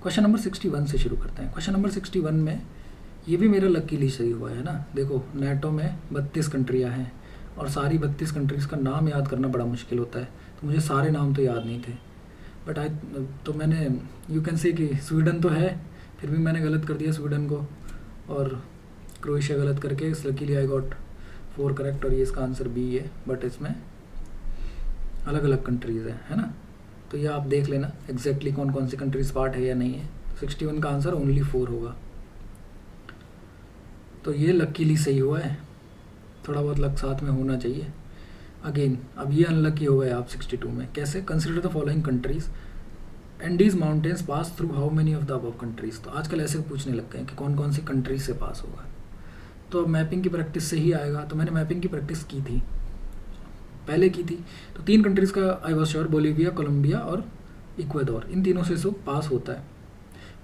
Question number 61 से शुरू करते हैं। क्वेश्चन नंबर 61 में ये भी मेरा लकीली सही हुआ है ना। देखो नेटो में 32 कंट्रियाँ हैं और सारी 32 कंट्रीज़ का नाम याद करना बड़ा मुश्किल होता है, तो मुझे सारे नाम तो याद नहीं थे। तो मैंने यू कैन से कि स्वीडन तो है, फिर भी मैंने गलत कर दिया स्वीडन को, और क्रोएशिया गलत करके इस लकीली आई गॉट 4 करेक्ट, और ये इसका आंसर बी है। बट इसमें अलग अलग कंट्रीज़ है ना, तो ये आप देख लेना एग्जैक्टली कौन कौन सी कंट्रीज पार्ट है या नहीं है। 61 का आंसर ओनली 4 होगा, तो ये लकीली सही हुआ है। थोड़ा बहुत लक साथ में होना चाहिए। अगेन अब ये अनलकी हो गए आप 62 में। कैसे? Consider the following countries, Andes mountains pass through how many of the above countries. तो आजकल ऐसे पूछने लग गए हैं कि कौन कौन सी कंट्रीज से पास होगा, तो अब मैपिंग की प्रैक्टिस से ही आएगा। तो मैंने मैपिंग की प्रैक्टिस की थी, पहले की थी, तो 3 कंट्रीज़ का I was sure, Bolivia, Colombia और इक्वाडोर, इन तीनों से पास होता है।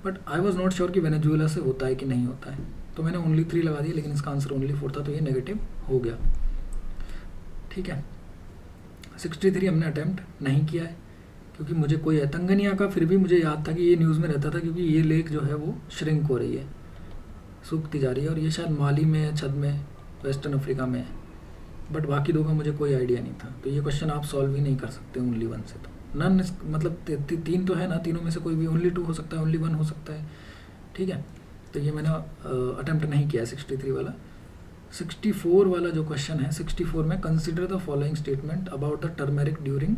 But I was not sure कि वेनेजुएला से होता है कि नहीं होता है, तो मैंने ओनली 3 लगा दिया, लेकिन इसका आंसर ओनली 4 था, तो ये नेगेटिव हो गया। ठीक है, 63 हमने अटैम्प्ट नहीं किया है क्योंकि मुझे कोई तंगनिया का फिर भी मुझे याद था कि ये न्यूज़ में रहता था, क्योंकि ये लेक जो है वो श्रिंक हो रही है, सूखती जा रही है, और ये शायद माली में है, छद में, वेस्टर्न अफ्रीका में है। बट बाकी 2 का मुझे कोई आइडिया नहीं था, तो ये क्वेश्चन आप सॉल्व ही नहीं कर सकते ओनली 1 से। तो नन मतलब 3 तो है ना, तीनों में से कोई भी ओनली 2 हो सकता है, ओनली 1 हो सकता है। ठीक है, तो ये मैंने अटेम्प्ट नहीं किया 63 वाला। 64 वाला जो क्वेश्चन है, 64 में consider the following statement about the turmeric during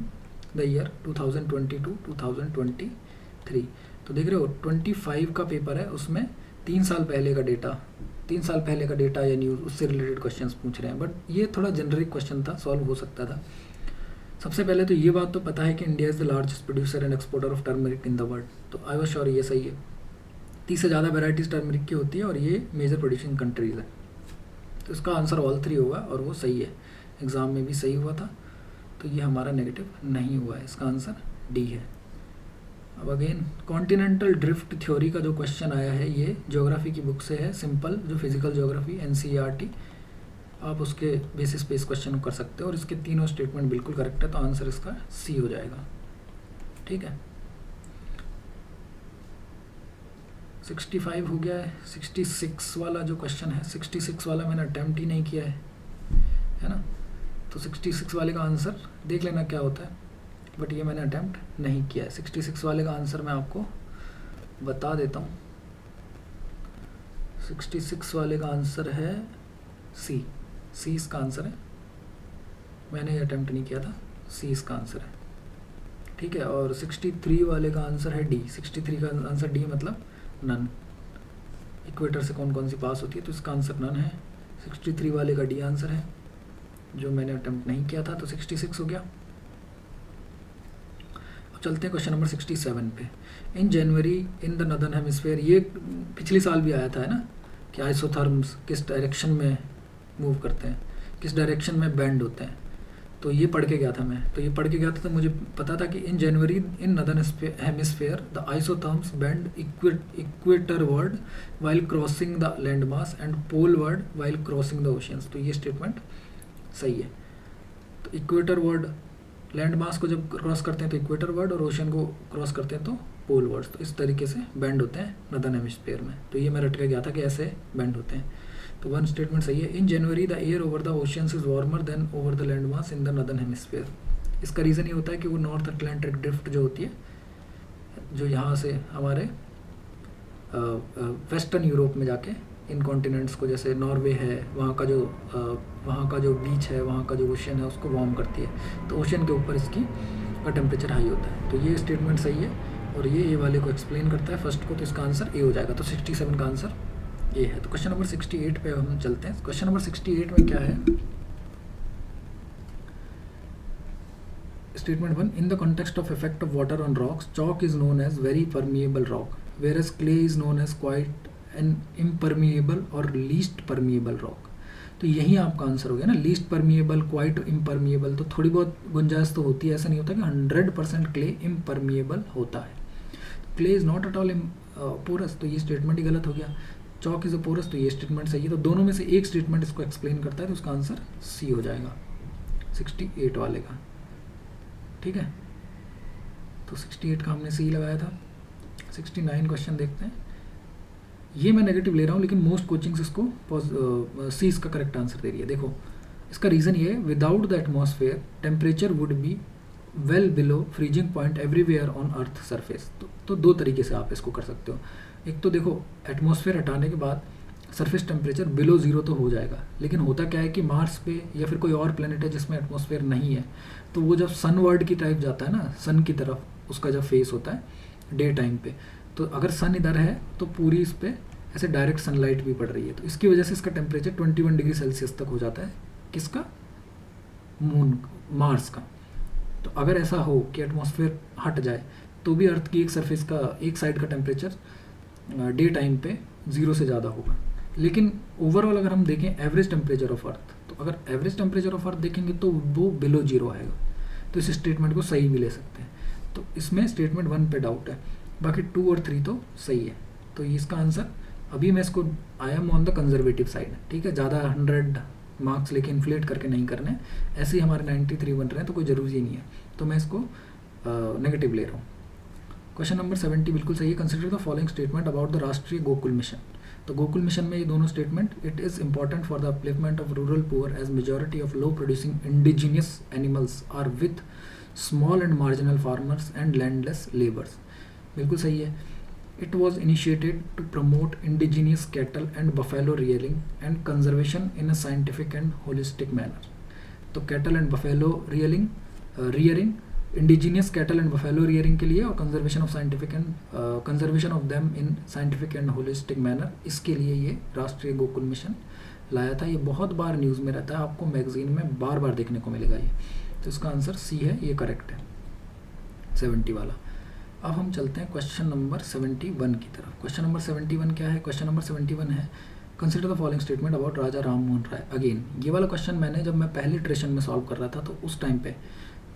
the year 2022-2023। तो देख रहे हो 25 का पेपर है, उसमें 3 साल पहले का डेटा, 3 साल पहले का डेटा या न्यूज़, उससे रिलेटेड क्वेश्चंस पूछ रहे हैं। बट ये थोड़ा जेनरिक क्वेश्चन था, सॉल्व हो सकता था। सबसे पहले तो ये बात तो पता है कि India is the largest producer and exporter of turmeric in the world, तो आई वाज श्योर ये सही है। 30 से ज़्यादा वेराइटीज़ टर्मरिक की होती है और ये मेजर प्रोड्यूसिंग कंट्रीज़ है, तो इसका आंसर ऑल 3 होगा, और वो सही है, एग्ज़ाम में भी सही हुआ था, तो ये हमारा नेगेटिव नहीं हुआ है, इसका आंसर डी है। अब अगेन कॉन्टिनेंटल ड्रिफ्ट थ्योरी का जो क्वेश्चन आया है, ये ज्योग्राफी की बुक से है, सिंपल जो फिजिकल ज्योग्राफी NCERT, आप उसके बेसिस पे इस क्वेश्चन को कर सकते हो, और इसके तीनों स्टेटमेंट बिल्कुल करेक्ट है, तो आंसर इसका सी हो जाएगा। ठीक है, 65 हो गया है। 66 वाला जो क्वेश्चन है, 66 वाला मैंने अटैम्प्ट ही नहीं किया है ना, तो 66 वाले का आंसर देख लेना क्या होता है, बट ये मैंने अटैम्प्ट नहीं किया है। 66 वाले का आंसर मैं आपको बता देता हूँ। 66 वाले का आंसर है सी इसका आंसर है, मैंने ये अटैम्प्ट नहीं किया था, सी इसका आंसर है। ठीक है, और 63 वाले का आंसर है डी। 63 का आंसर डी मतलब नन, इक्वेटर से कौन कौन सी पास होती है, तो इसका आंसर नन है। 63 वाले का डी आंसर है, जो मैंने अटैम्प्ट नहीं किया था, तो 66 हो गया। अब चलते हैं क्वेश्चन नंबर 67 पे। इन January in the northern hemisphere, ये पिछले साल भी आया था है ना, कि आइसोथर्म्स किस डायरेक्शन में मूव करते हैं, किस डायरेक्शन में बेंड होते हैं, तो ये पढ़ के गया था मैं। तो ये पढ़ के गया था, तो मुझे पता था कि in January in northern hemisphere the isotherms bend equator ward while crossing the land mass and pole ward while crossing the oceans. तो ये स्टेटमेंट सही है। तो इक्वेटर वर्ड, लैंड मास को जब क्रॉस करते हैं तो इक्वेटर वर्ड, और ओशन को क्रॉस करते हैं तो पोल वर्ड्स, तो इस तरीके से बेंड होते हैं नदर्न हेमिस्फीयर में। तो ये मैं रट के गया था कि ऐसे बेंड होते हैं, तो 1 स्टेटमेंट सही है। In January the air over the oceans is warmer than over the land mass in the northern hemisphere. इसका रीज़न ये होता है कि वो नॉर्थ अटलांटिक ड्रिफ्ट जो होती है, जो यहाँ से हमारे वेस्टर्न यूरोप में जाके इन कॉन्टिनेंट्स को, जैसे नॉर्वे है, वहाँ का जो बीच है, वहाँ का जो ओशन है, उसको वार्म करती है, तो ओशन के ऊपर इसकी का टेम्परेचर हाई होता है। तो ये स्टेटमेंट सही है, और ये ए वाले को एक्सप्लेन करता है फर्स्ट को, तो इसका आंसर ए हो जाएगा। तो 67 का आंसर ए है। तो क्वेश्चन नंबर 68 पे हम चलते हैं। क्वेश्चन नंबर 68 में क्या है, statement 1, in the context of effect of water on rocks, chalk is known as very permeable rock, where clay is known as quite an impermeable और लीस्ट परमिएबल रॉक। तो यही आपका आंसर हो गया ना, लीस्ट परमिएबल, क्वाइट इम्परमिएबल। तो थोड़ी बहुत गुंजाइश तो होती है, ऐसा नहीं होता कि 100% क्ले इम्परमिएबल होता है। Clay is not at all porous, तो ये स्टेटमेंट ही गलत हो गया। चॉक इज अ पोरस, तो ये स्टेटमेंट सही है। तो दोनों में से एक स्टेटमेंट इसको एक्सप्लेन करता है, तो उसका आंसर सी हो जाएगा 68 वाले का। ठीक है, तो 68 का हमने सी लगाया था। 69 क्वेश्चन देखते हैं। ये मैं नेगेटिव ले रहा हूँ, लेकिन मोस्ट कोचिंग्स इसको सी इसका करेक्ट आंसर दे रही है। देखो इसका रीज़न ये है, without the atmosphere temperature would be well below freezing point everywhere on earth surface. तो दो तरीके से आप इसको कर सकते हो। एक तो देखो एटमॉस्फेयर हटाने के बाद सरफेस टेम्परेचर बिलो ज़ीरो तो हो जाएगा, लेकिन होता क्या है कि मार्स पे या फिर कोई और प्लेनेट है जिसमें एटमॉस्फेयर नहीं है, तो वो जब सनवर्ड की टाइप जाता है ना, सन की तरफ उसका जब फेस होता है डे टाइम पे, तो अगर सन इधर है तो पूरी इस पर ऐसे डायरेक्ट सनलाइट भी पड़ रही है, तो इसकी वजह से इसका टेम्परेचर 21 डिग्री सेल्सियस तक हो जाता है। किसका? मून, मार्स का। तो अगर ऐसा हो कि एटमॉस्फेयर हट जाए तो भी अर्थ की एक सरफेस का एक साइड का टेम्परेचर डे टाइम पे ज़ीरो से ज़्यादा होगा। लेकिन ओवरऑल अगर हम देखें एवरेज टेम्परेचर ऑफ अर्थ, तो अगर एवरेज टेम्परेचर ऑफ अर्थ देखेंगे तो वो बिलो जीरो आएगा। तो इस स्टेटमेंट को सही भी ले सकते हैं। तो इसमें स्टेटमेंट 1 पे डाउट है, बाकी 2 और 3 तो सही है। तो ये इसका आंसर, अभी मैं इसको I am on the conservative side, ठीक है, ज़्यादा 100 मार्क्स लेके इन्फ्लेट करके नहीं करने, ऐसे ही हमारे 93 बन रहे हैं तो कोई ज़रूरी ही नहीं है, तो मैं इसको नेगेटिव ले रहा हूँ। क्वेश्चन नंबर 70 बिल्कुल सही है। Consider the following statement about the Rashtriya Gokul mission. तो गोकुल मिशन में ये दोनों statement, it is important for the upliftment of rural poor as majority of low producing indigenous animals are with small and marginal farmers and landless labours. बिल्कुल सही है। It was initiated to promote indigenous cattle and buffalo rearing and conservation in a scientific and holistic manner. तो cattle and buffalo rearing, indigenous cattle and buffalo rearing के लिए, और conservation of scientific and conservation of them in scientific and holistic manner, इसके लिए ये राष्ट्रीय Gokul mission लाया था। ये बहुत बार न्यूज़ में रहता है, आपको मैगजीन में बार बार देखने को मिलेगा ये। तो इसका आंसर सी है, ये करेक्ट है 70 वाला। अब हम चलते हैं क्वेश्चन नंबर 71 की तरफ। क्वेश्चन नंबर 71 क्या है? क्वेश्चन नंबर 71 है, consider the following statement about Raja Ram Mohan Roy. Again ये वाला क्वेश्चन मैंने जब मैं पहले इटरेशन में सॉल्व कर रहा था, तो उस टाइम पे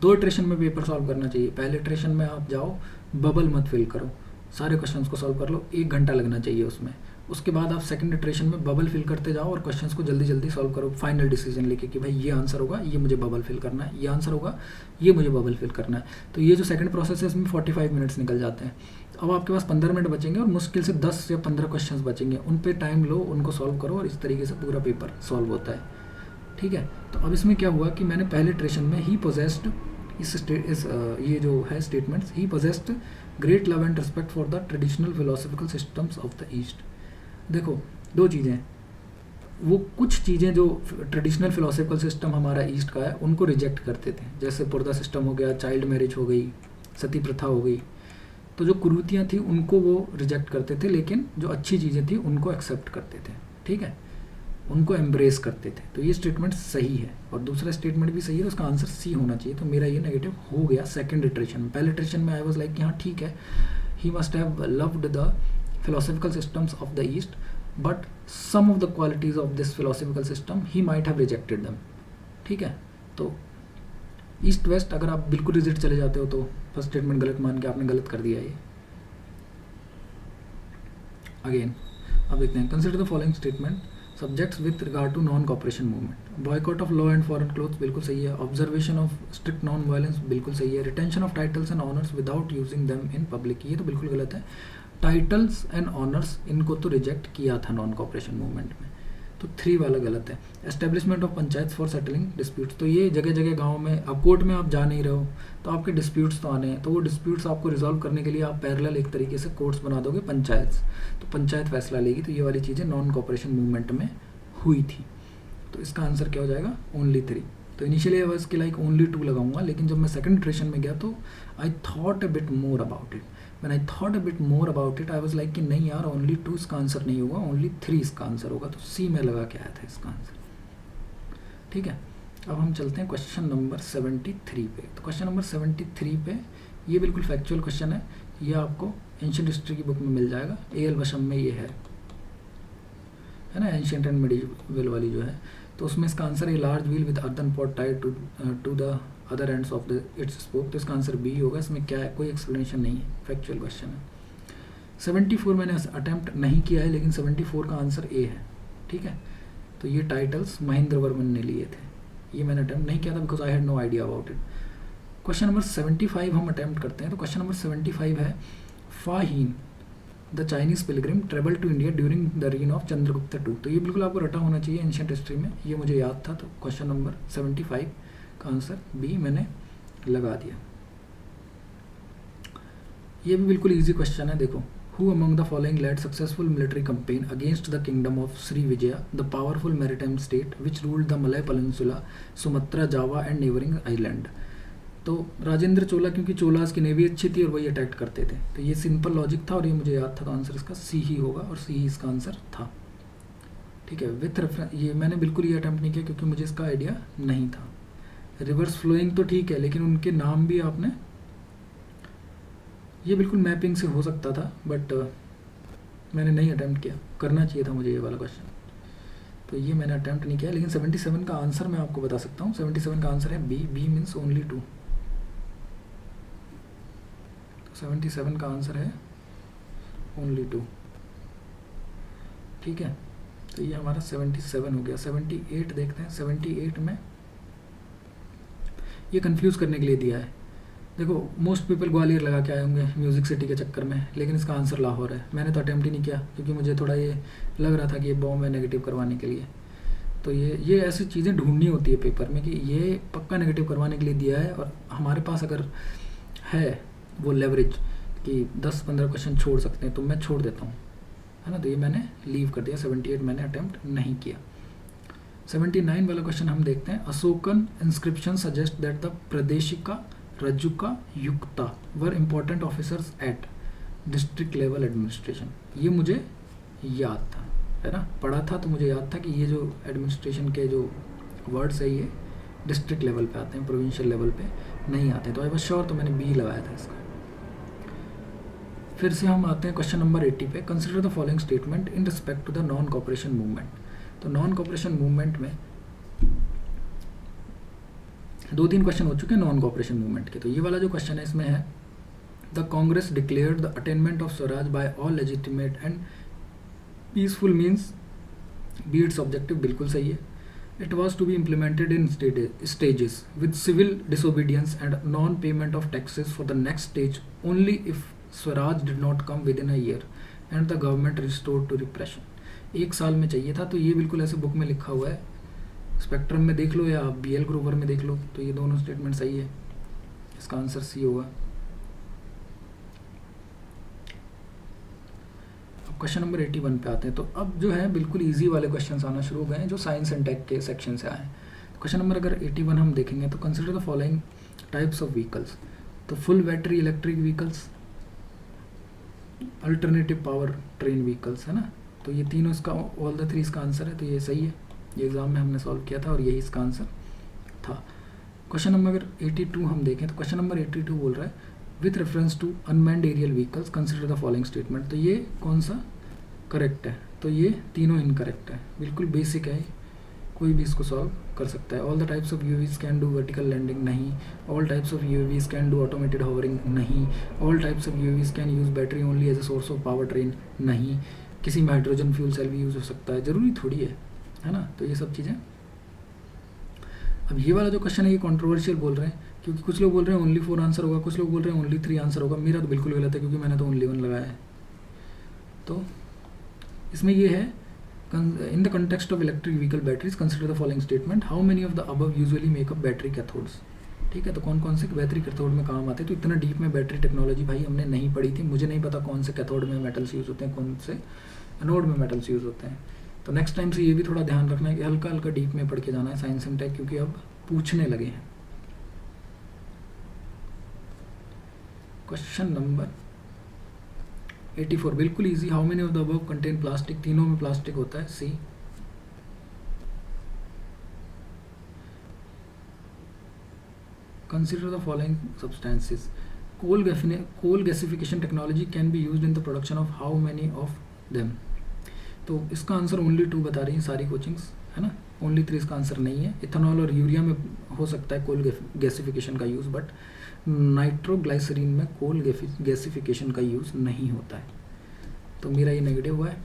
2 इटरेशन में पेपर सॉल्व करना चाहिए। पहले इटरेशन में आप जाओ, बबल मत फिल करो, सारे क्वेश्चंस को सॉल्व कर लो, 1 घंटा लगना चाहिए उसमें। उसके बाद आप सेकंड इटरेशन में बबल फिल करते जाओ और क्वेश्चंस को जल्दी जल्दी सॉल्व करो, फाइनल डिसीजन लेके कि भाई ये आंसर होगा, ये मुझे बबल फिल करना है, ये आंसर होगा, ये मुझे बबल फिल करना है। तो ये जो सेकंड प्रोसेस है इसमें 45 मिनट्स निकल जाते हैं। अब आपके पास 15 मिनट बचेंगे और मुश्किल से 10 या 15 क्वेश्चंस बचेंगे, उन पे टाइम लो, उनको सॉल्व करो, और इस तरीके से पूरा पेपर सॉल्व होता है। ठीक है, तो अब इसमें क्या हुआ कि मैंने पहले इटरेशन में ही पोजेस्ड ये जो है statements, he possessed great love and respect for the traditional philosophical systems of the east. देखो 2 चीज़ें, वो कुछ चीज़ें जो ट्रेडिशनल फिलोसफिकल सिस्टम हमारा ईस्ट का है उनको रिजेक्ट करते थे, जैसे पर्दा सिस्टम हो गया, चाइल्ड मैरिज हो गई, सती प्रथा हो गई। तो जो कुरीतियाँ थी उनको वो रिजेक्ट करते थे, लेकिन जो अच्छी चीज़ें थी उनको एक्सेप्ट करते थे। ठीक है, उनको एम्ब्रेस करते थे। तो ये स्टेटमेंट सही है, और दूसरा स्टेटमेंट भी सही है, तो उसका आंसर सी होना चाहिए। तो मेरा ये नेगेटिव हो गया सेकंड इटरेशन में। पहले इटरेशन में आई वाज लाइक हाँ ठीक है, he must have loved the philosophical systems of the east, but some of the qualities of this philosophical system he might have rejected them। ठीक है, तो ईस्ट वेस्ट अगर आप बिल्कुल रिजेक्ट चले जाते हो तो फर्स्ट स्टेटमेंट गलत मान के आपने गलत कर दिया ये। अगेन अब देखते हैं, consider the following statement subjects with regard to non cooperation movement. Boycott of law and foreign clothes बिल्कुल सही है। Observation of strict non violence बिल्कुल सही है। Retention of titles and honours without using them in public, ये तो बिल्कुल गलत है। टाइटल्स एंड ऑनर्स इनको तो रिजेक्ट किया था नॉन कॉपरेशन मूवमेंट में, तो 3 वाला गलत है। Establishment of panchayat for settling disputes, तो ये जगह जगह गांव में, अब कोर्ट में आप जा नहीं रहे हो तो आपके डिस्प्यूट्स तो आने हैं, तो वो डिस्प्यूट्स आपको रिजॉल्व करने के लिए आप पैरेलल एक तरीके से कोर्ट्स बना दोगे पंचायत, तो पंचायत फैसला लेगी। तो ये वाली चीज़ें नॉन कॉपरेशन मूवमेंट में हुई थी। तो इसका आंसर क्या हो जाएगा? ओनली 3। तो इनिशियली आई वाज कि लाइक ओनली 2 लगाऊंगा, लेकिन जब मैं सेकंड इटरेशन में गया तो I thought a bit more about it. When I thought a bit more about it, I was like कि नहीं यार, ओनली 2 इसका आंसर नहीं होगा, ओनली 3 इसका आंसर होगा। तो सी में लगा के आया था इसका आंसर। ठीक है, अब हम चलते हैं क्वेश्चन नंबर 73 पे। तो क्वेश्चन नंबर 73 पे ये बिल्कुल फैक्चुअल क्वेश्चन है, ये आपको एंशियंट हिस्ट्री की बुक में मिल जाएगा, A.L. वशम में ये है ना, एंशियंट एंड मिडीवल वाली जो है। तो उसमें इसका आंसर है large wheel with earthen pot tied to the other ends of the its spoke. तो इसका आंसर बी होगा। इसमें क्या है, कोई एक्सप्लेनेशन नहीं है, फैक्चुअल क्वेश्चन है। 74 मैंने अटैम्प्ट नहीं किया है, लेकिन 74 का आंसर ए है। ठीक है, तो ये टाइटल्स महेंद्र वर्मन ने लिए थे, ये मैंने अटैम्प्ट नहीं किया था because I had no idea about it. Question number 75 हम अटैम्प्ट करते हैं। तो क्वेश्चन नंबर 75 है, Fahien the Chinese pilgrim travel to India during the reign of Chandragupta two. तो ये बिल्कुल आपको रटा होना चाहिए एंशियंट हिस्ट्री में, ये मुझे याद था, तो क्वेश्चन नंबर 75 का आंसर बी मैंने लगा दिया। ये भी बिल्कुल इजी क्वेश्चन है, देखो। Who among the following led successful military campaign against the kingdom of Srivijaya, the powerful maritime state which ruled the Malay Peninsula, Sumatra, Java and neighboring island? तो राजेंद्र चोला, क्योंकि चोलास की नेवी अच्छी थी और वही अटैक करते थे, तो ये सिंपल लॉजिक था और ये मुझे याद था, तो आंसर इसका सी ही होगा और सी ही इसका आंसर था। ठीक है, विथ रेफरेंस, ये मैंने बिल्कुल ये अटैम्प्ट नहीं किया क्योंकि मुझे इसका आइडिया नहीं था। रिवर्स फ्लोइंग तो ठीक है, लेकिन उनके नाम भी आपने, ये बिल्कुल मैपिंग से हो सकता था, बट मैंने नहीं अटैम्प्ट किया, करना चाहिए था मुझे ये वाला क्वेश्चन, तो ये मैंने अटैम्प्ट नहीं किया। लेकिन 77 का आंसर मैं आपको बता सकता हूँ, 77 का आंसर है बी, बी मीन्स ओनली 2। 77 का आंसर है ओनली 2। ठीक है, तो ये हमारा 77 हो गया। 78 देखते हैं, 78 में ये कंफ्यूज करने के लिए दिया है। देखो, मोस्ट पीपल ग्वालियर लगा के आए होंगे म्यूज़िक सिटी के चक्कर में, लेकिन इसका आंसर लाहौर है। मैंने तो अटैम्प्ट ही नहीं किया क्योंकि मुझे थोड़ा ये लग रहा था कि ये बॉम्ब है नेगेटिव करवाने के लिए। तो ये ऐसी चीज़ें ढूंढनी होती है पेपर में कि ये पक्का नेगेटिव करवाने के लिए दिया है, और हमारे पास अगर है वो लेवरेज कि 10-15 क्वेश्चन छोड़ सकते हैं, तो मैं छोड़ देता हूँ, है ना। तो ये मैंने लीव कर दिया, 78 मैंने अटैम्प्ट नहीं किया। 79 वाला क्वेश्चन हम देखते हैं। Ashokan inscription suggest that the Pradeshika, Rajuka, Yukta were important officers at district level administration. ये मुझे याद था, है ना, पढ़ा था, तो मुझे याद था कि ये जो एडमिनिस्ट्रेशन के जो वर्ड्स है ये डिस्ट्रिक्ट लेवल पे आते हैं, प्रोविंशियल लेवल पे नहीं आते, तो आई वाज श्योर, तो मैंने बी लगाया था इसका। फिर से हम आते हैं क्वेश्चन नंबर 80 पे। Consider the following statement in respect to the non cooperation movement. तो नॉन कॉपरेशन मूवमेंट में 2-3 क्वेश्चन हो चुके हैं नॉन कॉपरेशन मूवमेंट के, तो ये वाला जो क्वेश्चन है इसमें है the Congress declared the attainment of swaraj by all legitimate and peaceful means be its objective, बिल्कुल सही है। It was to be implemented in stages with civil disobedience and non payment of taxes for the next stage only if swaraj did not come within a year and the government restored to repression. 1 साल में चाहिए था, तो ये बिल्कुल ऐसे book में लिखा हुआ है, स्पेक्ट्रम में देख लो या BL ग्रोवर में देख लो, तो ये दोनों स्टेटमेंट सही है, इसका आंसर सी होगा। अब क्वेश्चन नंबर 81 पे आते हैं। तो अब जो है बिल्कुल इजी वाले क्वेश्चंस आना शुरू हो गए हैं जो साइंस एंड टेक के सेक्शन से आए हैं। क्वेश्चन नंबर अगर 81 हम देखेंगे तो consider the following types of vehicles. तो full battery electric vehicles, alternative power train vehicles, है ना। तो ये तीनों इसका ऑल द 3 इसका आंसर है, तो ये सही है, ये एग्ज़ाम में हमने सॉल्व किया था और यही इसका आंसर था। क्वेश्चन नंबर अगर 82 हम देखें तो क्वेश्चन नंबर 82 बोल रहा है with reference to unmanned aerial vehicles consider the following statement. तो ये कौन सा करेक्ट है? तो ये तीनों इनकरेक्ट है, बिल्कुल बेसिक है, कोई भी इसको सॉल्व कर सकता है। All the types of UVs can do vertical landing, नहीं। All types of UVs can do automated hovering, नहीं। All types of UVs can use battery only as a source of power train, नहीं। किसी में hydrogen fuel cell भी use हो सकता है, ज़रूरी थोड़ी है ना। तो ये सब चीज़ें। अब ये वाला जो क्वेश्चन है ये कंट्रोवर्शियल बोल रहे हैं, क्योंकि कुछ लोग बोल रहे हैं ओनली 4 आंसर होगा, कुछ लोग बोल रहे हैं ओनली 3 आंसर होगा। मेरा तो बिल्कुल गलत है क्योंकि मैंने तो ओनली 1 लगाया है। तो इसमें ये है in the context of electric vehicle batteries consider the following statement. How many of the above usually makeup battery cathodes. ठीक है, तो कौन कौन से बैटरी कैथोड में काम आते हैं। तो इतना डीप में बैटरी टेक्नोलॉजी भाई हमने नहीं पढ़ी थी, मुझे नहीं पता कौन से कैथोड में मेटल्स यूज़ होते हैं, कौन से एनोड में मेटल्स यूज़ होते हैं। तो नेक्स्ट टाइम से ये भी थोड़ा ध्यान रखना है कि हल्का हल्का डीप में पढ़ के जाना है साइंस एंड टेक, क्योंकि अब पूछने लगे हैं। क्वेश्चन नंबर 84 बिल्कुल easy. How many of the above contain plastic. तीनों में प्लास्टिक होता है, C. Consider the following substances. Coal gasification technology can be used in the production of how many of them. तो इसका आंसर ओनली 2 बता रही हैं सारी कोचिंग्स, है ना। ओनली 3 इसका आंसर नहीं है। इथेनॉल और यूरिया में हो सकता है कोल गैसिफिकेशन का यूज़, बट नाइट्रोग्लाइसरीन में कोल गैसिफिकेशन का यूज़ नहीं होता है। तो मेरा ये नेगेटिव हुआ है।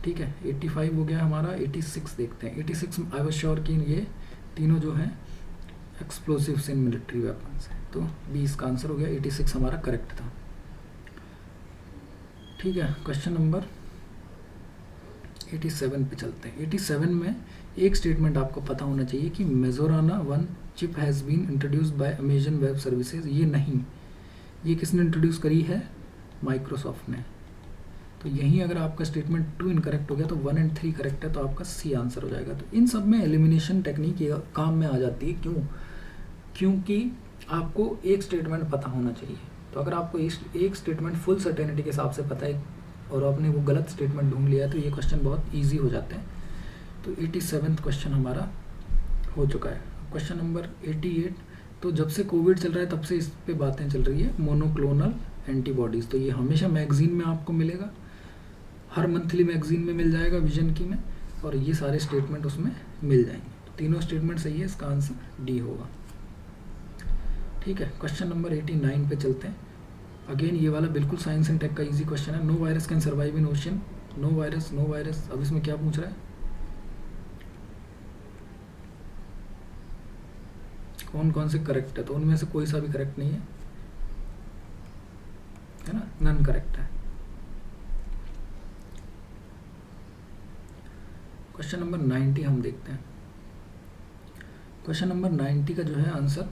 ठीक है, 85 हो गया हमारा। 86 देखते हैं। 86 आई वाज श्योर कि ये तीनों जो हैं एक्सप्लोसिव्स इन मिलिट्री वेपन्स है, तो 20 का आंसर हो गया। 86 हमारा करेक्ट था। ठीक है, क्वेश्चन नंबर 87 पे चलते हैं। 87 में एक स्टेटमेंट आपको पता होना चाहिए कि Majorana 1 chip has been introduced by Amazon Web Services. ये नहीं, ये किसने इंट्रोड्यूस करी है? माइक्रोसॉफ्ट ने। तो यहीं अगर आपका स्टेटमेंट 2 इनकरेक्ट हो गया तो 1 और 3 करेक्ट है, तो आपका सी आंसर हो जाएगा। तो इन सब में एलिमिनेशन टेक्निक ये काम में आ जाती है। क्यों? क्योंकि आपको एक स्टेटमेंट पता होना चाहिए। तो अगर आपको एक स्टेटमेंट फुल सर्टेनिटी के हिसाब से पता है और आपने वो गलत स्टेटमेंट ढूंढ लिया है, तो ये क्वेश्चन बहुत ईजी हो जाते हैं। तो 87वां क्वेश्चन हमारा हो चुका है। क्वेश्चन नंबर 88, तो जब से कोविड चल रहा है तब से इस पे बातें चल रही है, मोनोक्लोनल एंटीबॉडीज़। तो ये हमेशा मैगजीन में आपको मिलेगा, हर मंथली मैगजीन में मिल जाएगा, विजन की में, और ये सारे स्टेटमेंट उसमें मिल जाएंगे। तो तीनों स्टेटमेंट सही है, इसका आंसर डी होगा। ठीक है, क्वेश्चन नंबर 89 पे चलते हैं। अगेन ये वाला बिल्कुल साइंस एंड टेक का इजी क्वेश्चन है। No virus can survive in ocean. No virus, no virus. अब इसमें क्या पूछ रहा है? कौन कौन से करेक्ट है? तो उनमें से कोई सा भी करेक्ट नहीं है ना, नन करेक्ट है। क्वेश्चन नंबर 90 हम देखते हैं। क्वेश्चन नंबर 90 का जो है आंसर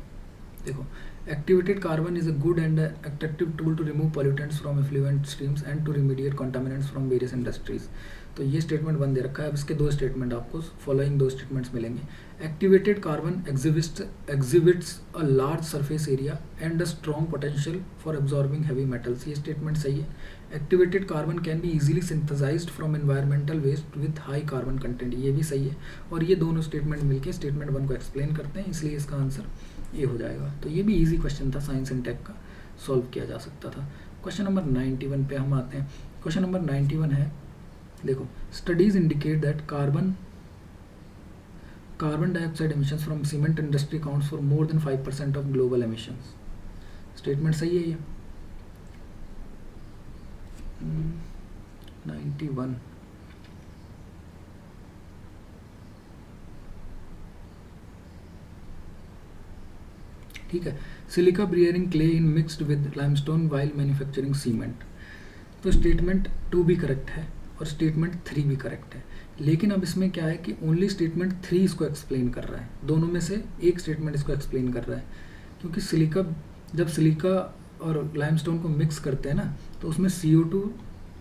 देखो, activated carbon is a good and attractive tool to remove pollutants from effluent streams and to remediate contaminants from various industries. तो ये स्टेटमेंट 1 दे रखा है। अब इसके दो स्टेटमेंट आपको फॉलोइंग दो स्टेटमेंट्स मिलेंगे। Activated carbon exhibits a large surface area and a strong potential for absorbing heavy metals. ये स्टेटमेंट सही है। Activated carbon can be easily synthesised from environmental waste with high carbon content. ये भी सही है। और ये दोनों स्टेटमेंट मिलकर स्टेटमेंट 1 को एक्सप्लेन करते हैं, इसलिए इसका आंसर ये हो जाएगा। तो ये भी इजी क्वेश्चन था, साइंस एंड टेक का, सॉल्व किया जा सकता था। क्वेश्चन नंबर 91 पे हम आते हैं। क्वेश्चन नंबर 91 है, देखो, studies indicate that carbon dioxide emissions from cement industry counts for more than 5% of global emissions. Statement सही है ये। 91 ठीक है। Silica bearing clay in mixed with limestone while manufacturing cement. तो स्टेटमेंट 2 भी करेक्ट है और स्टेटमेंट 3 भी करेक्ट है। लेकिन अब इसमें क्या है कि ओनली स्टेटमेंट 3 इसको एक्सप्लेन कर रहा है, दोनों में से एक स्टेटमेंट इसको एक्सप्लेन कर रहा है। क्योंकि जब सिलिका और लाइमस्टोन को मिक्स करते हैं ना, तो उसमें CO2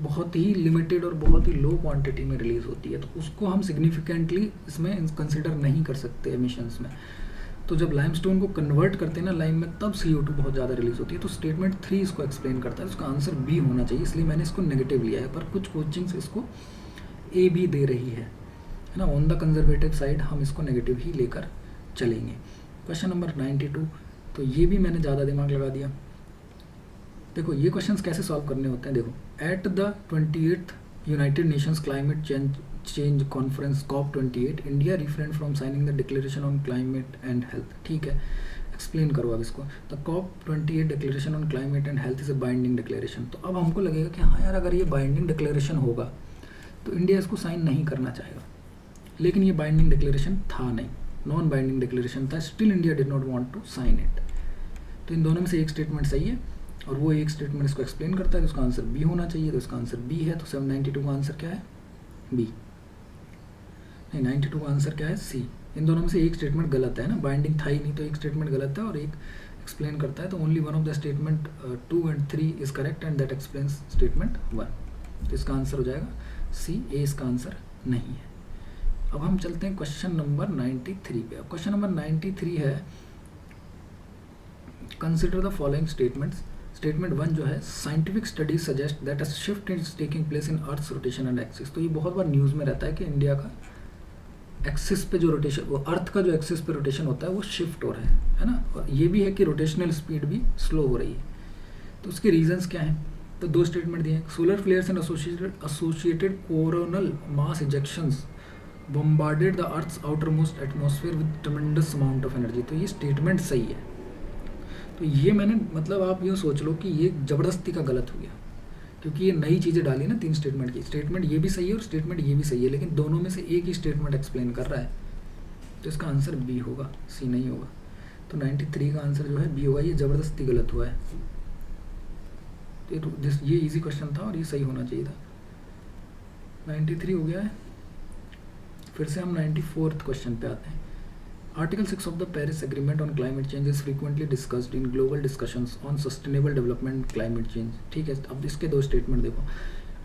बहुत ही लिमिटेड और बहुत ही लो क्वांटिटी में रिलीज होती है, तो उसको हम सिग्निफिकेंटली इसमें कंसिडर नहीं कर सकते एमिशंस में। तो जब लाइमस्टोन को कन्वर्ट करते हैं ना लाइम में, तब CO2 बहुत ज़्यादा रिलीज होती है। तो स्टेटमेंट 3 इसको एक्सप्लेन करता है, उसका आंसर बी होना चाहिए, इसलिए मैंने इसको नेगेटिव लिया है। पर कुछ कोचिंग्स इसको ए भी दे रही है ना, ऑन द कंजर्वेटिव साइड हम इसको नेगेटिव ही लेकर चलेंगे। क्वेश्चन नंबर 92, तो ये भी मैंने ज़्यादा दिमाग लगा दिया। देखो ये क्वेश्चंस कैसे सॉल्व करने होते हैं। देखो, at the 28th United Nations climate change conference COP28 India refrain from signing the declaration on climate and health. ठीक है, एक्सप्लेन करो अब इसको। The COP28 declaration on climate and health is a binding declaration. तो अब हमको लगेगा कि हाँ यार, अगर ये बाइंडिंग डिक्लेरेशन होगा तो इंडिया इसको साइन नहीं करना चाहेगा, लेकिन ये बाइंडिंग डिक्लेरेशन था नहीं, नॉन बाइंडिंग डिक्लेरेशन था। Still India did not want to sign it. तो इन दोनों में से एक स्टेटमेंट सही है और वो एक स्टेटमेंट इसको एक्सप्लेन करता है, तो उसका आंसर बी होना चाहिए। तो इसका आंसर बी है। तो 792 का आंसर क्या है? बी। नहीं, 92 का आंसर क्या है? सी। इन दोनों में से एक स्टेटमेंट गलत है ना, बाइंडिंग था ही नहीं, तो एक स्टेटमेंट गलत है और एक एक्सप्लेन करता है। तो only one of the statement 2 and 3 is correct and that explains statement 1। तो इसका आंसर हो जाएगा सी। ए इसका आंसर नहीं है। अब हम चलते हैं क्वेश्चन नंबर 93 पे। अब क्वेश्चन नंबर 93 है, consider the following statements. Statement 1 जो है, scientific studies suggest that a shift is taking place in earth's rotation and axis. तो ये बहुत बार न्यूज़ में रहता है कि इंडिया का एक्सिस पे जो रोटेशन, वो अर्थ का जो एक्सिस पे रोटेशन होता है वो शिफ्ट हो रहा है ना। और ये भी है कि रोटेशनल स्पीड भी स्लो हो रही है। तो उसके रीजंस क्या हैं? तो दो स्टेटमेंट दिए हैं। Solar flares and associated coronal mass ejections bombarded the earth's outer most atmosphere with tremendous amount of energy. तो ये स्टेटमेंट सही है। तो ये मैंने, मतलब आप यूँ सोच लो कि ये ज़बरदस्ती का गलत हो गया, क्योंकि ये नई चीज़ें डाली ना 3 स्टेटमेंट की। स्टेटमेंट ये भी सही है और स्टेटमेंट ये भी सही है, लेकिन दोनों में से एक ही स्टेटमेंट एक्सप्लेन कर रहा है। तो इसका आंसर बी होगा, सी नहीं होगा। तो 93 का आंसर जो है बी होगा। ये ज़बरदस्ती गलत हुआ है। ये इजी क्वेश्चन था और ये सही होना चाहिए था। 93 हो गया है। फिर से हम 94th क्वेश्चन पे आते हैं। Article 6 of the Paris agreement on climate change is frequently discussed in global discussions on sustainable development climate change. ठीक है, अब इसके दो स्टेटमेंट देखो।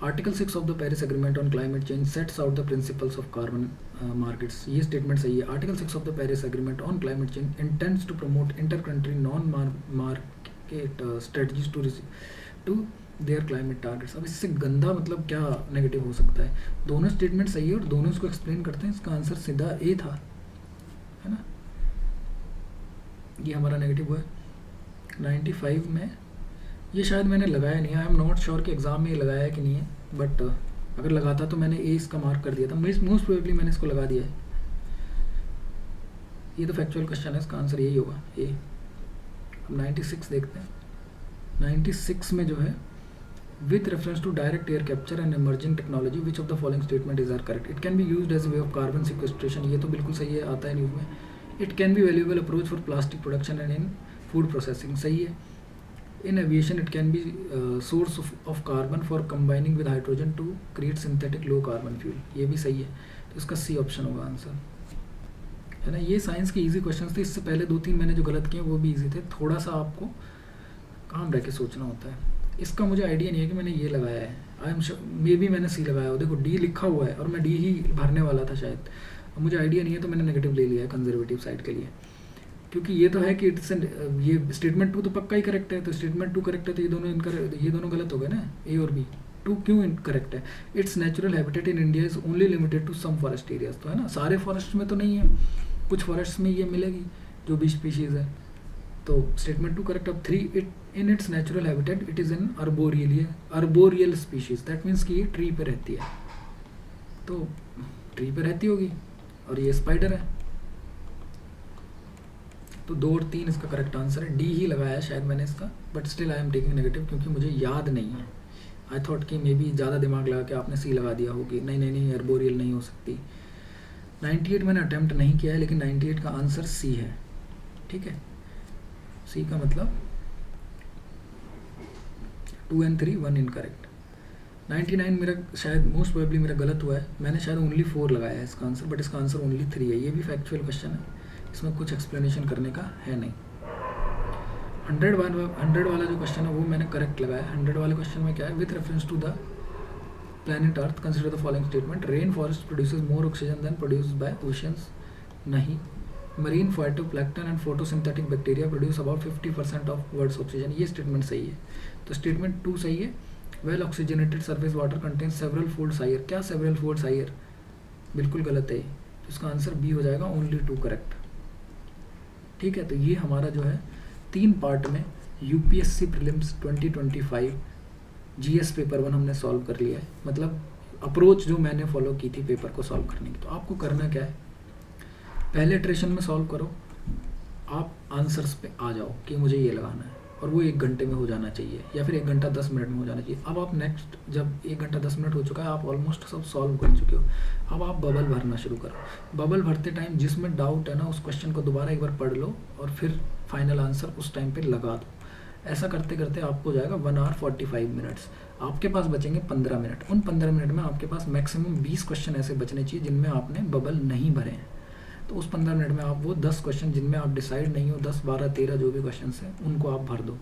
Article 6 of the Paris agreement on climate change sets out the principles of carbon markets. ये statement सही है। Article 6 of the Paris agreement on climate change intends to promote inter country non market strategies to there climate targets. अब इससे गंदा मतलब क्या negative हो सकता है? दोनों स्टेटमेंट सही है और दोनों इसको एक्सप्लेन करते हैं। इसका आंसर सीधा ए था, है ना। ये हमारा नेगेटिव हुआ है। 95 में ये शायद मैंने लगाया नहीं है। आई एम नॉट श्योर कि एग्ज़ाम में ये लगाया है कि नहीं है, बट अगर लगाता तो मैंने ए इसका मार्क कर दिया था। मोस्ट प्रोबेबली मैंने इसको लगा दिया है। ये तो फैक्चुअल क्वेश्चन है, इसका आंसर यही होगा, ए। अब 96 देखते हैं। 96 में जो है, with reference to direct air capture and emerging technology, which of the following statement is are correct? It can be used as a way of carbon sequestration. ये तो बिल्कुल सही है, आता है न्यूज़ में। It can be valuable approach for plastic production and in food processing. सही है। In aviation, it can be source of carbon for combining with hydrogen to create synthetic low carbon fuel. ये भी सही है, तो इसका C option होगा answer, है ना। ये साइंस के इजी क्वेश्चन थे। इससे पहले 2-3 मैंने जो गलत किए वो भी इजी थे। थोड़ा सा आपको काम रह के सोचना होता है। इसका मुझे आइडिया नहीं है कि मैंने ये लगाया है। आई एम मे बी मैंने सी लगाया हो। देखो डी लिखा हुआ है और मैं डी ही भरने वाला था शायद। अब मुझे आइडिया नहीं है तो मैंने नेगेटिव ले लिया है कंजर्वेटिव साइड के लिए, क्योंकि ये तो है कि इट्स ये स्टेटमेंट 2 तो पक्का ही करेक्ट है। तो स्टेटमेंट 2 करेक्ट है तो ये दोनों गलत हो गए ना, ए और बी। 2 क्यों इनकरेक्ट है? Its natural habitat in India is only limited to some forest areas. तो है ना, सारे फॉरेस्ट में तो नहीं है, कुछ फॉरेस्ट में ये मिलेगी जो भी स्पीशीज़ है। तो स्टेटमेंट 2 करेक्ट। अब 3, it in its natural habitat it is in arboreal species. That means कि ये ट्री पे रहती है, तो ट्री पे रहती होगी, और ये स्पाइडर है। तो 2 और 3 इसका करेक्ट आंसर है। डी ही लगाया है शायद मैंने इसका, but still I am taking negative क्योंकि मुझे याद नहीं है। आई थॉट कि मे बी ज़्यादा दिमाग लगा के आपने सी लगा दिया होगी। नहीं, अर्बोरियल नहीं हो सकती। 98 मैंने अटैम्प्ट नहीं किया है, लेकिन 98 का आंसर सी है। ठीक है, सी का मतलब 2 and 3, 1 इनकरेक्ट। 99 मेरा शायद मोस्ट प्रोबेबली मेरा गलत हुआ है। मैंने शायद ओनली 4 लगाया है इसका आंसर, बट इसका आंसर ओनली 3 है। ये भी फैक्चुअल क्वेश्चन है, इसमें कुछ एक्सप्लेनेशन करने का है नहीं। 100 वाला जो क्वेश्चन है वो मैंने करेक्ट लगाया है। 100 वाले क्वेश्चन में क्या है? With reference to the planet earth consider the following statement. Rain forest produces more oxygen than produced by oceans. नहीं। Marine phytoplankton and photosynthetic bacteria produce about 50% of world's oxygen. ये statement सही है, तो statement 2 सही है। Well oxygenated surface water contains several folds higher. क्या several folds higher? बिल्कुल गलत है। तो इसका आंसर बी हो जाएगा, ओनली 2 करेक्ट। ठीक है, तो ये हमारा जो है 3 पार्ट में यूपीएससी प्रीलिम्स 2025 जीएस पेपर 1 हमने सॉल्व कर लिया है। मतलब अप्रोच जो मैंने फॉलो की थी पेपर को सॉल्व करने की। तो आपको करना क्या है, पहले इटरेशन में सॉल्व करो, आप आंसर्स पे आ जाओ कि मुझे ये लगाना है, और वो 1 घंटे में हो जाना चाहिए या फिर 1 घंटा 10 मिनट में हो जाना चाहिए। अब आप नेक्स्ट, जब 1 घंटा 10 मिनट हो चुका है, आप ऑलमोस्ट सब सॉल्व कर चुके हो, अब आप बबल भरना शुरू करो। बबल भरते टाइम जिसमें डाउट है ना, उस क्वेश्चन को दोबारा एक बार पढ़ लो और फिर फाइनल आंसर उस टाइम पे लगा दो। ऐसा करते करते आपको जाएगा 1 hour 45 minutes। आपके पास बचेंगे 15 मिनट। उन 15 मिनट में आपके पास मैक्सिमम 20 क्वेश्चन ऐसे बचने चाहिए जिनमें आपने बबल नहीं भरे हैं। तो उस 15 मिनट में आप वो 10 क्वेश्चन जिनमें आप डिसाइड नहीं हो, 10, 12, 13 जो भी क्वेश्चन हैं, उनको आप भर दो।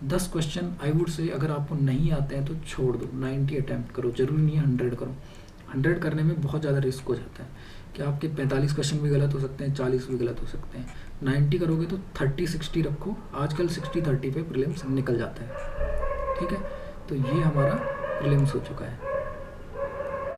10 क्वेश्चन आई वुड से अगर आपको नहीं आते हैं तो छोड़ दो, 90 अटैम्प्ट करो, जरूरी नहीं है 100 करो। 100 करने में बहुत ज़्यादा रिस्क हो जाता है कि आपके 45 क्वेश्चन भी गलत हो सकते हैं, 40 भी गलत हो सकते हैं। 90 करोगे तो 30-60 रखो। आजकल 60-30 पे प्रीलिम्स निकल जाता है। ठीक है, तो ये हमारा प्रीलिम्स हो चुका है।